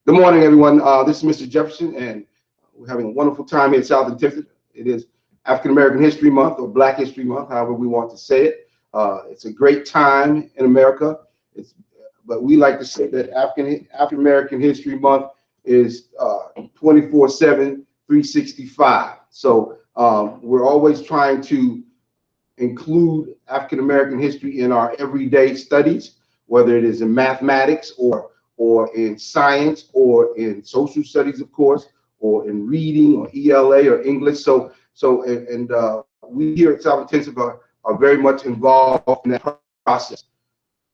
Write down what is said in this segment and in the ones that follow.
Good morning, everyone. This is Mr. Jefferson, and we're having a wonderful time here at South in Texas. It is African American History Month, or Black History Month, however we want to say it. It's a great time in America. But we like to say that African American History Month is 24/7, 365. So we're always trying to include African American history in our everyday studies, whether it is in mathematics or in science or in social studies, of course, or in reading or ELA or English. We here at South Intensive are very much involved in that process.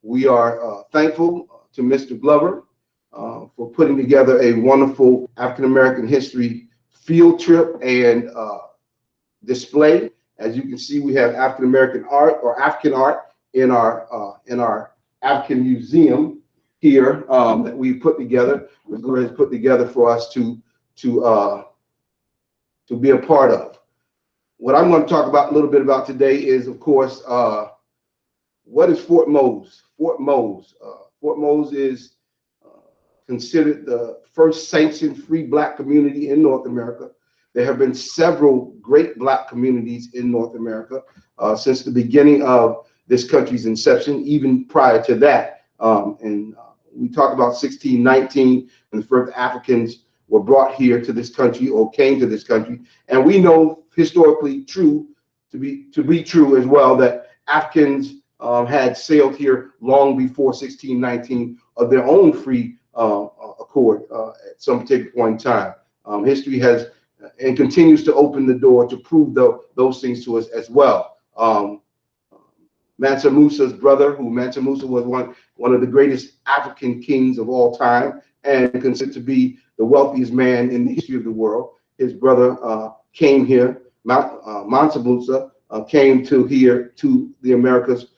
We are thankful to Mr. Glover for putting together a wonderful African American history field trip and display. As you can see, we have African American art or African art in our African Museum here that we put together. Ms. Glover has put together for us to be a part of. What I'm going to talk about a little bit about today is, of course, what is Fort Mose? Fort Mose. Fort Mose is considered the first sanctioned free Black community in North America. There have been several great Black communities in North America since the beginning of this country's inception, even prior to that. We talk about 1619, when the first Africans were brought here to this country or came to this country. And we know historically to be true as well, that Africans had sailed here long before 1619 of their own free accord at some particular point in time. History has and continues to open the door to prove those things to us as well. Mansa Musa's brother, Mansa Musa was one of the greatest African kings of all time and considered to be the wealthiest man in the history of the world. His brother came here. Mansa Musa came to the Americas.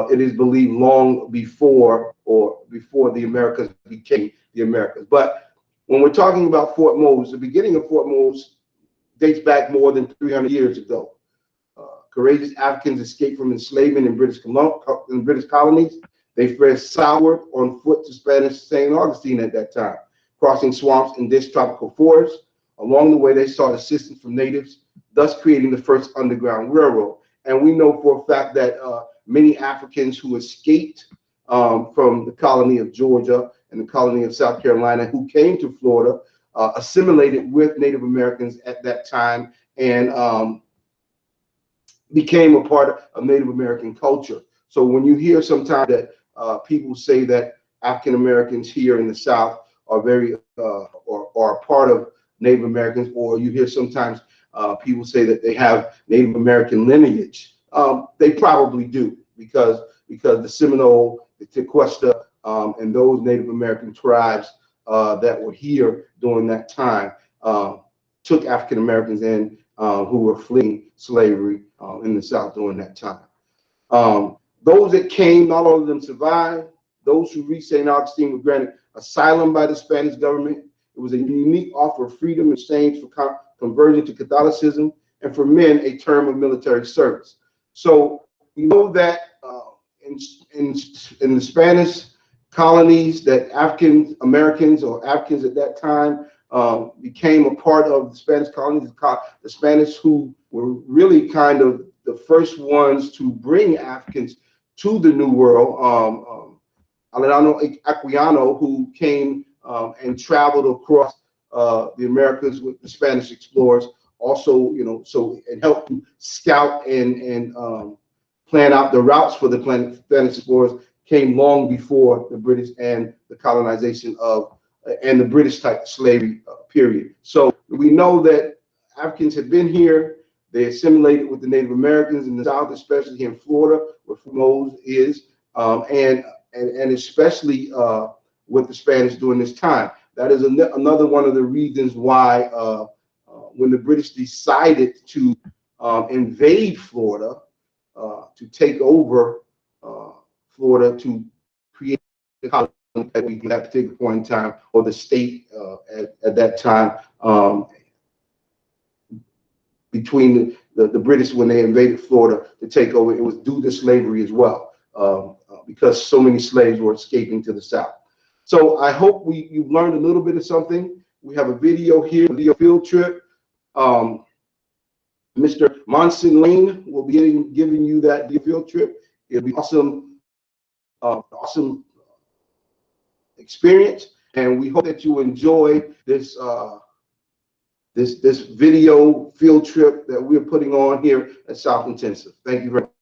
It is believed long before the Americas became the Americas. But when we're talking about Fort Mose, the beginning of Fort Mose dates back more than 300 years ago. Courageous Africans escaped from enslavement in British colonies. They fled southward on foot to Spanish St. Augustine at that time, crossing swamps and dense tropical forests. Along the way, they sought assistance from natives, thus creating the first underground railroad. And we know for a fact that many Africans who escaped from the colony of Georgia and the colony of South Carolina, who came to Florida, assimilated with Native Americans at that time and became a part of Native American culture. So when you hear sometimes that people say that African Americans here in the South are very or are part of Native Americans, or you hear sometimes people say that they have Native American lineage, they probably do, because the Seminole, the Tequesta, and those Native American tribes that were here during that time took African Americans in who were fleeing slavery in the South during that time. Those that came, not all of them survived. Those who reached St. Augustine were granted asylum by the Spanish government. It was a unique offer of freedom in exchange for conversion to Catholicism, and for men, a term of military service. So we know that in the Spanish colonies, that African Americans or Africans at that time became a part of the Spanish colonies. The Spanish, who were really kind of the first ones to bring Africans to the New World. Alejandro Aquino, who came and traveled across the Americas with the Spanish explorers, also, and helped scout and plan out the routes for the Spanish explorers, came long before the British and the colonization of and the British type slavery period. So we know that Africans had been here. They assimilated with the Native Americans in the South, especially here in Florida, where Fort Mose is, and especially with the Spanish during this time. That is another one of the reasons why when the British decided to invade Florida, to take over Florida, to create the colony at that particular point in time, or the state at that time, between the British when they invaded Florida to take over, it was due to slavery as well, because so many slaves were escaping to the South. So I hope you've learned a little bit of something. We have a video here, video field trip. Mr. Monson Lane will be giving you that field trip. It'll be awesome, awesome experience, and we hope that you enjoy this this video field trip that we're putting on here at South Intensive. Thank you very much.